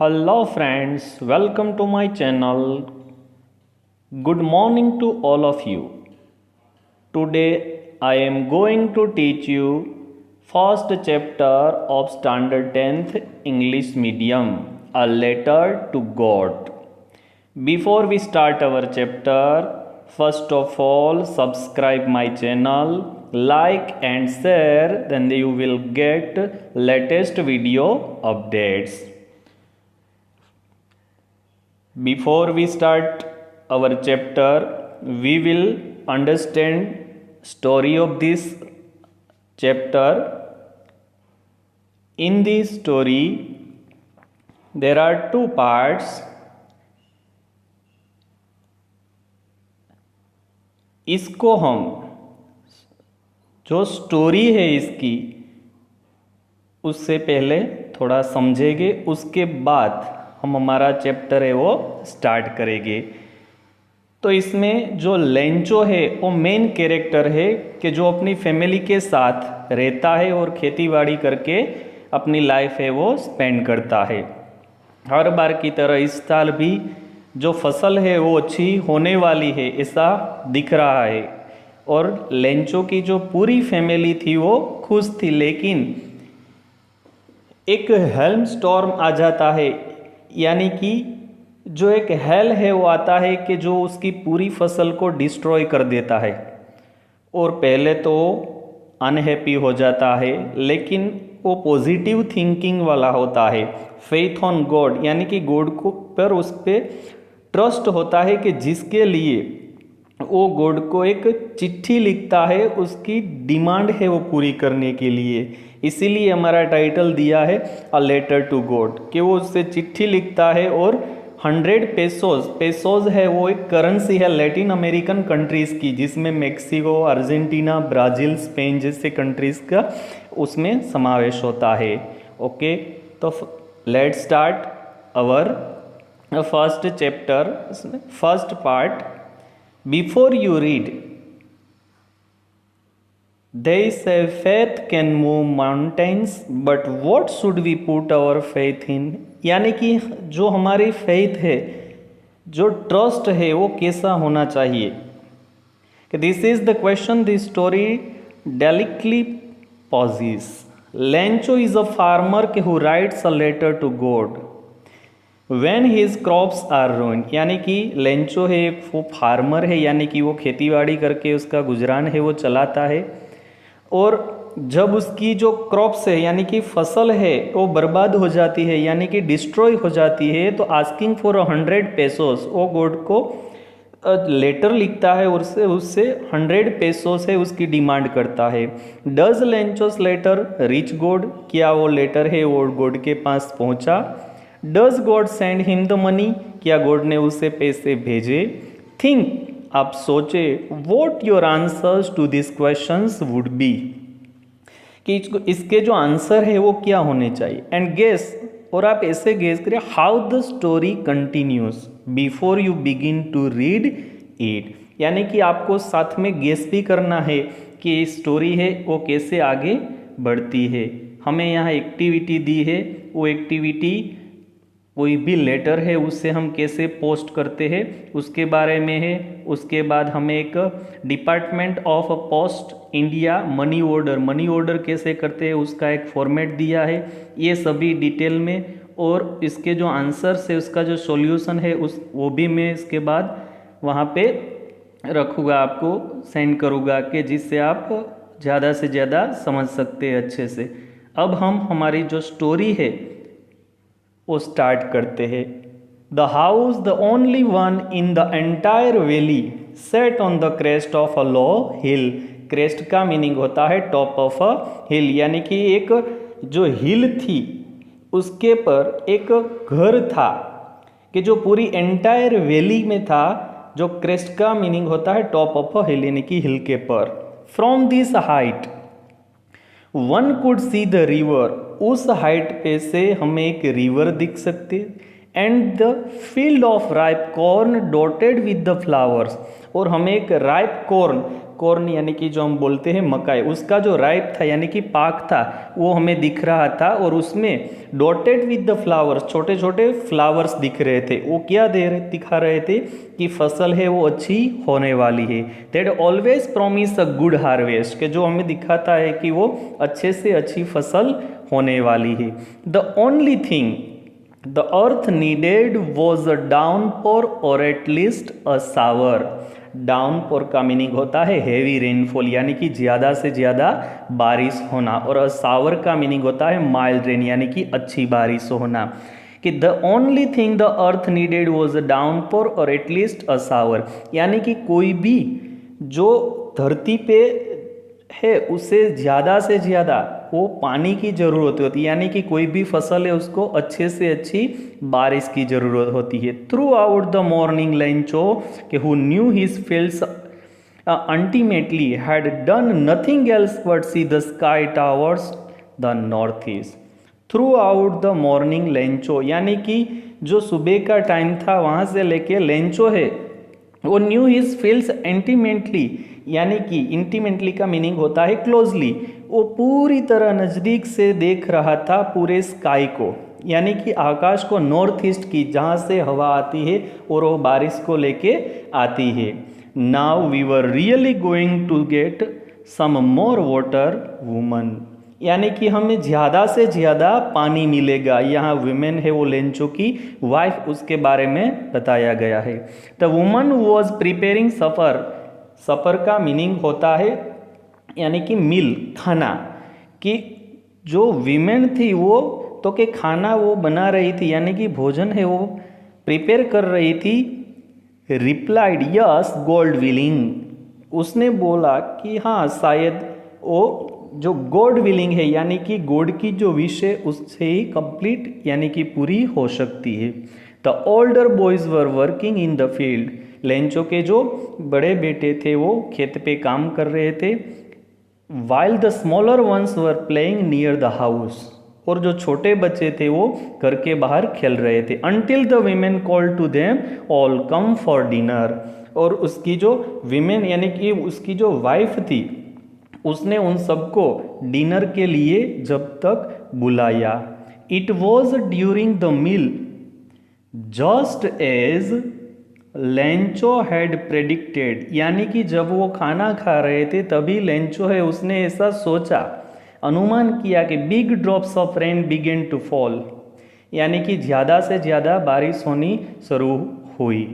Hello friends, welcome to my channel. Good morning to all of you. Today I am going to teach you first chapter of standard 10th English medium, a letter to God. Before we start our chapter, first of all subscribe my channel, like and share, then you will get latest video updates. Before we start our chapter, we will understand story of this chapter. In this story, there are two parts. इसको हम जो story है इसकी उससे पहले थोड़ा समझेंगे, उसके बाद हम हमारा चैप्टर है वो स्टार्ट करेंगे। तो इसमें जो लेंचो है वो मेन कैरेक्टर है कि जो अपनी फैमिली के साथ रहता है और खेतीबाड़ी करके अपनी लाइफ है वो स्पेंड करता है। हर बार की तरह इस साल भी जो फसल है वो अच्छी होने वाली है ऐसा दिख रहा है और लेंचो की जो पूरी फैमिली थी वो खुश थी, लेकिन एक हेल्म स्टॉर्म आ जाता है, यानी कि जो एक हेल है वो आता है कि जो उसकी पूरी फसल को डिस्ट्रॉय कर देता है। और पहले तो अनहैप्पी हो जाता है, लेकिन वो पॉजिटिव थिंकिंग वाला होता है, फेथ ऑन गॉड, यानी कि गॉड को पर उस पर ट्रस्ट होता है कि जिसके लिए वो गॉड को एक चिट्ठी लिखता है, उसकी डिमांड है वो पूरी करने के लिए। इसीलिए हमारा टाइटल दिया है अ लेटर टू गॉड, कि वो उससे चिट्ठी लिखता है और 100 पेसोज है वो एक करेंसी है लैटिन अमेरिकन कंट्रीज़ की, जिसमें मेक्सिको, अर्जेंटीना, ब्राज़ील, स्पेन जैसे कंट्रीज़ का उसमें समावेश होता है। ओके, तो let start our first chapter, first part. Before you read, they say faith can move mountains, but what should we put our faith in? यानी कि जो हमारी फेथ है, जो ट्रस्ट है वो कैसा होना चाहिए। This is the question this story delicately poses. Lencho is a farmer who writes a letter to God when his crops are ruined. यानी कि लेंचो है एक वो फार्मर है, यानी कि वो खेतीबाड़ी करके उसका गुजरान है वो चलाता है, और जब उसकी जो क्रॉप्स है यानी कि फसल है वो बर्बाद हो जाती है, यानी कि डिस्ट्रॉय हो जाती है, तो आस्किंग फॉर 100 पेसोस वो गॉड को लेटर लिखता है और उससे 100 पेसोस है उसकी डिमांड करता है। Does Lencho's letter reach God? क्या वो लेटर है वो गॉड के पास पहुंचा? Does God send him the money? क्या गॉड ने उसे पैसे भेजे? थिंक, आप सोचे, what your answers to this questions would be, कि इसके जो आंसर है वो क्या होने चाहिए। एंड गेस, और आप ऐसे गेस करिए, how the story continues before you begin to read it, यानी कि आपको साथ में गेस भी करना है कि स्टोरी है वो कैसे आगे बढ़ती है। हमें यहाँ एक्टिविटी दी है, वो एक्टिविटी कोई भी लेटर है उससे हम कैसे पोस्ट करते हैं उसके बारे में है। उसके बाद हमें एक department of post India money order कैसे करते हैं उसका एक फॉर्मेट दिया है, ये सभी डिटेल में। और इसके जो आंसर्स है उसका जो सॉल्यूशन है वो भी मैं इसके बाद वहाँ पे रखूँगा, आपको सेंड करूँगा, कि जिससे आप ज़्यादा से ज़्यादा समझ सकते हैं अच्छे से। अब हम हमारी जो स्टोरी है वो स्टार्ट करते हैं। The house, the only one in the entire valley, set on the crest of a low hill. Crest का मीनिंग होता है टॉप ऑफ अ हिल, यानी कि एक जो हिल थी उसके पर एक घर था, कि जो पूरी एंटायर वैली में था। जो क्रेस्ट का मीनिंग होता है टॉप ऑफ अ हिल, यानी कि हिल के पर। From this height one could see the river, उस हाइट पे से हमें एक रिवर दिख सकती है। And the field of ripe corn dotted with the flowers, और हमें एक राइप कॉर्न, कॉर्न यानी कि जो हम बोलते हैं मकाई, उसका जो राइप था यानी कि पाक था वो हमें दिख रहा था, और उसमें डॉटेड विद द फ्लावर्स, छोटे छोटे फ्लावर्स दिख रहे थे। वो क्या दिखा रहे थे कि फसल है वो अच्छी होने वाली है। That always promise a good harvest, कि जो हमें दिखाता है कि वो अच्छे से अच्छी फसल होने वाली है। The only thing the earth needed was a downpour or at least a shower. Downpour का मीनिंग होता है हैवी रेनफॉल यानी कि ज़्यादा से ज़्यादा बारिश होना, और अ शावर का मीनिंग होता है माइल्ड रेन यानी कि अच्छी बारिश होना। कि the only thing the earth needed was a downpour or at least a shower, यानी कि कोई भी जो धरती पे है उसे ज़्यादा से ज़्यादा वो पानी की ज़रूरत होती है, यानी कि कोई भी फसल है उसको अच्छे से अच्छी बारिश की ज़रूरत होती है। Throughout the morning Lencho कि who knew his fields ultimately had done nothing else but see the sky towards the northeast. Through out the morning Lencho, यानी कि जो सुबह का टाइम था वहाँ से लेके लेंचो है वो न्यू हिज फील्ड्स इंटीमेटली, यानी कि इंटीमेटली का मीनिंग होता है क्लोजली, वो पूरी तरह नज़दीक से देख रहा था पूरे स्काई को, यानी कि आकाश को, नॉर्थ ईस्ट की, जहाँ से हवा आती है और वो बारिश को लेके आती है। Now we were really going to get some more water woman, यानी कि हमें ज़्यादा से ज़्यादा पानी मिलेगा। यहाँ वुमेन है वो लेंचो की वाइफ, उसके बारे में बताया गया है। द वुमन वॉज प्रिपेयरिंग सफ़र, सफ़र का मीनिंग होता है यानी कि मील, खाना, कि जो वीमेन थी वो तो के खाना वो बना रही थी, यानी कि भोजन है वो प्रिपेयर कर रही थी। रिप्लाइड यस गॉड विलिंग, उसने बोला कि हाँ शायद वो जो गॉड विलिंग है यानी कि गॉड की जो विश है उससे ही कंप्लीट यानी कि पूरी हो सकती है। The older boys were working in the field, Lencho के जो बड़े बेटे थे वो खेत पे काम कर रहे थे। While the smaller ones were playing near the house, और जो छोटे बच्चे थे वो घर के बाहर खेल रहे थे। Until the women called to them all come for dinner, और उसकी जो वीमेन यानी कि उसकी जो वाइफ थी उसने उन सबको डिनर के लिए जब तक बुलाया। It was during the meal just as Lencho had predicted, यानी कि जब वो खाना खा रहे थे तभी लेंचो है उसने ऐसा सोचा, अनुमान किया कि big drops of rain began to fall, यानी कि ज़्यादा से ज़्यादा बारिश होनी शुरू हुई।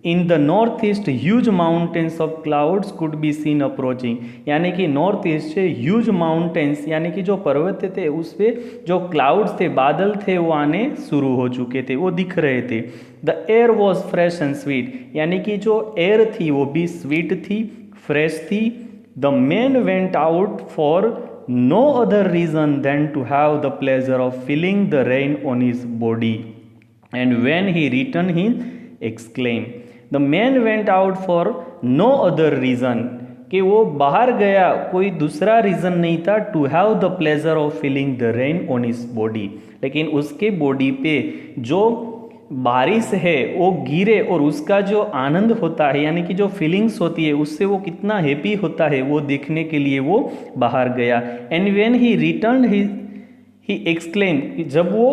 In the north east huge mountains of clouds could be seen approaching, यानी कि नॉर्थ ईस्ट से ह्यूज माउंटेन्स यानी कि जो पर्वत थे उस पर जो क्लाउड्स थे, बादल थे, वो आने शुरू हो चुके थे, वो दिख रहे थे। The air was fresh and sweet, यानी कि जो एयर थी वो भी स्वीट थी, फ्रेश थी। The man went out for no other reason than to have the pleasure of feeling the rain on his body, and when he returned he exclaimed, the man went out for no other reason, कि वो बाहर गया कोई दूसरा reason नहीं था, to have the pleasure of feeling the rain on his body, लेकिन उसके बॉडी पे जो बारिश है वो गिरे और उसका जो आनंद होता है यानी कि जो फीलिंग्स होती है उससे वो कितना हैप्पी होता है वो देखने के लिए वो बाहर गया। And when he return he exclaim, जब वो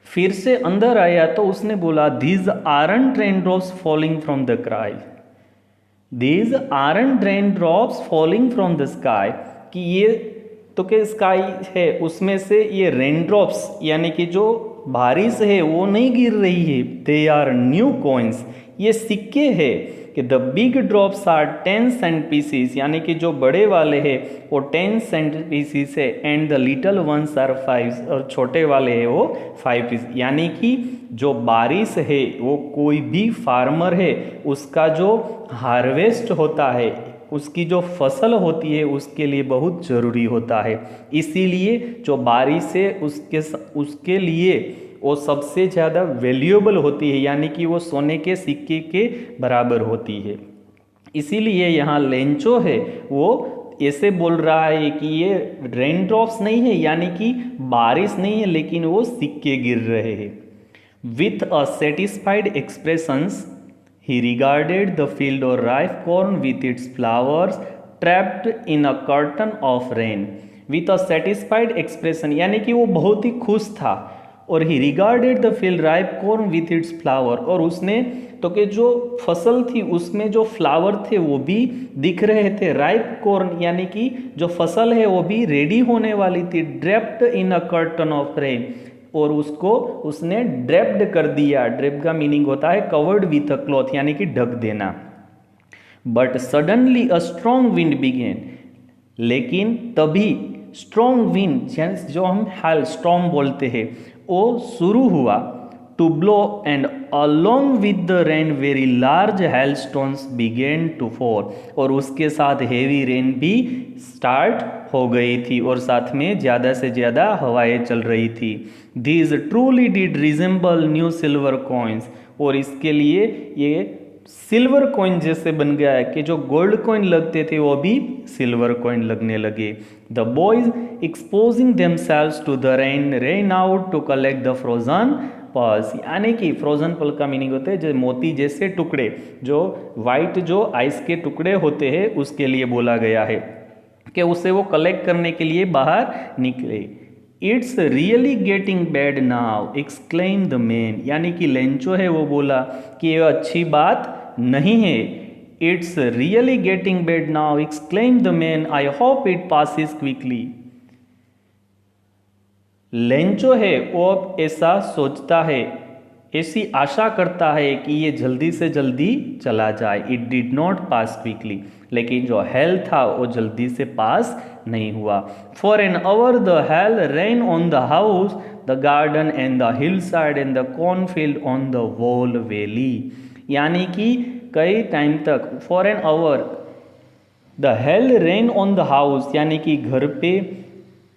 फिर से अंदर आया तो उसने बोला, these aren't rain drops falling from the sky, these aren't rain drops falling from the sky, कि ये तो के स्काई है उसमें से ये रेन ड्रॉप्स यानी कि जो बारिश है वो नहीं गिर रही है, दे आर न्यू कॉइन्स, ये सिक्के हैं। कि the big drops are 10 cent pieces, यानी कि जो बड़े वाले हैं वो 10 सेंट पीसीस है, and the little ones are 5, और छोटे वाले हैं वो 5 पीस, यानी कि जो बारिश है वो कोई भी फार्मर है उसका जो हार्वेस्ट होता है, उसकी जो फसल होती है उसके लिए बहुत ज़रूरी होता है। इसीलिए जो बारिश है उसके लिए वो सबसे ज़्यादा वैल्यूएबल होती है, यानी कि वो सोने के सिक्के के बराबर होती है। इसीलिए यहाँ लेंचो है वो ऐसे बोल रहा है कि ये रेन ड्रॉप्स नहीं है, यानी कि बारिश नहीं है, लेकिन वो सिक्के गिर रहे हैं। With a satisfied expressions He regarded the field of ripe corn with its flowers trapped in a curtain of rain with a satisfied expression, यानी कि वो बहुत ही खुश था। और ही regarded the field ripe corn with its flower, और उसने तो कि जो फसल थी उसमें जो फ्लावर थे वो भी दिख रहे थे। राइप कॉर्न यानी कि जो फसल है वो भी रेडी होने वाली थी। Draped in a curtain of rain, और उसको उसने ड्रेप्ड कर दिया। ड्रेप का मीनिंग होता है कवर्ड विथ अ क्लॉथ, यानी कि ढक देना। But suddenly a strong wind began, लेकिन तभी स्ट्रॉन्ग विंड जो हम हाल स्टॉर्म बोलते हैं वो शुरू हुआ। To blow and along with the rain very large hailstones begin to fall, और उसके साथ हेवी रेन भी स्टार्ट हो गई थी और साथ में ज़्यादा से ज़्यादा हवाएं चल रही थी। These truly did resemble new silver coins, और इसके लिए ये सिल्वर कॉइन जैसे बन गया है कि जो गोल्ड कॉइन लगते थे वो भी सिल्वर कॉइन लगने लगे। The boys exposing themselves to the rain rain out to collect the frozen pearls, यानी कि फ्रोजन पर्ल का मीनिंग होता है जो मोती जैसे टुकड़े, जो वाइट जो आइस के टुकड़े होते हैं उसके लिए बोला गया है कि उसे वो कलेक्ट करने के लिए बाहर निकले। It's really getting bad now exclaim the man, यानी कि लेंचो है वो बोला कि ये अच्छी बात नहीं है। It's really getting bad now exclaim the man, I hope it passes quickly. Lencho है वो अब ऐसा सोचता है, ऐसी आशा करता है कि ये जल्दी से जल्दी चला जाए। It did not pass quickly, लेकिन जो हेल था वो जल्दी से पास नहीं हुआ। For an hour the hell rain on the house the garden and the hill side and the cornfield on the wall valley, यानी कि कई टाइम तक for an hour the hell rain on the house, यानी कि घर पे,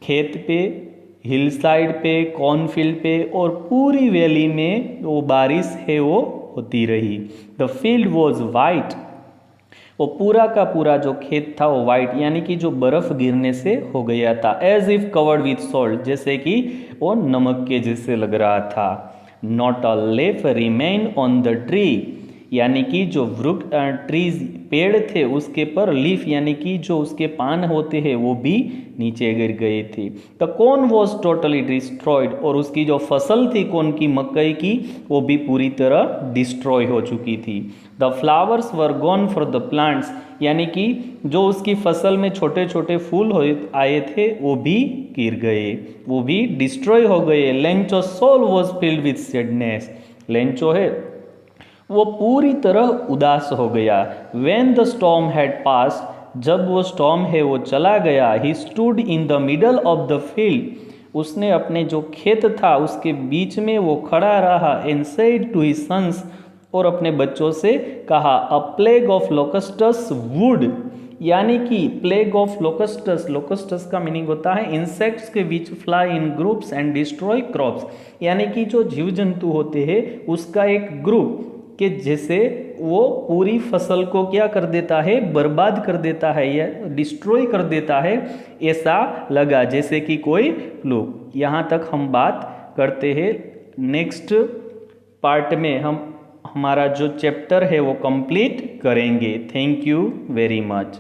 खेत पे, हिल साइड पे, कॉर्नफील्ड पे और पूरी वैली में वो बारिश है वो होती रही। द फील्ड वॉज वाइट, वो पूरा का पूरा जो खेत था वो वाइट, यानी कि जो बर्फ गिरने से हो गया था। As if covered with salt, जैसे कि वो नमक के जैसे लग रहा था। Not a leaf remain on the tree, यानी कि जो वृक्ष ट्रीज पेड़ थे उसके पर लीफ यानी कि जो उसके पान होते हैं वो भी नीचे गिर गए थे। The corn was totally destroyed, और उसकी जो फसल थी कॉर्न की, मकई की, वो भी पूरी तरह डिस्ट्रॉय हो चुकी थी। The flowers were gone for the plants, यानी कि जो उसकी फसल में छोटे छोटे फूल आए थे वो भी गिर गए, वो भी डिस्ट्रॉय हो गए। Lencho soul was filled with sadness, Lencho है वो पूरी तरह उदास हो गया। When the storm had passed, जब वो स्टॉर्म है वो चला गया। He stood in the middle of the field, उसने अपने जो खेत था उसके बीच में वो खड़ा रहा। And said to his sons, और अपने बच्चों से कहा, A plague of locusts would, यानी कि प्लेग ऑफ लोकस्टस, लोकस्टस का मीनिंग होता है इंसेक्ट्स के which fly in groups and destroy crops, यानी कि जो जीव जंतु होते हैं उसका एक ग्रुप कि जैसे वो पूरी फसल को क्या कर देता है, बर्बाद कर देता है या डिस्ट्रॉय कर देता है, ऐसा लगा जैसे कि कोई लोग। यहाँ तक हम बात करते हैं। नेक्स्ट पार्ट में हम हमारा जो चैप्टर है वो कंप्लीट करेंगे। Thank you very much.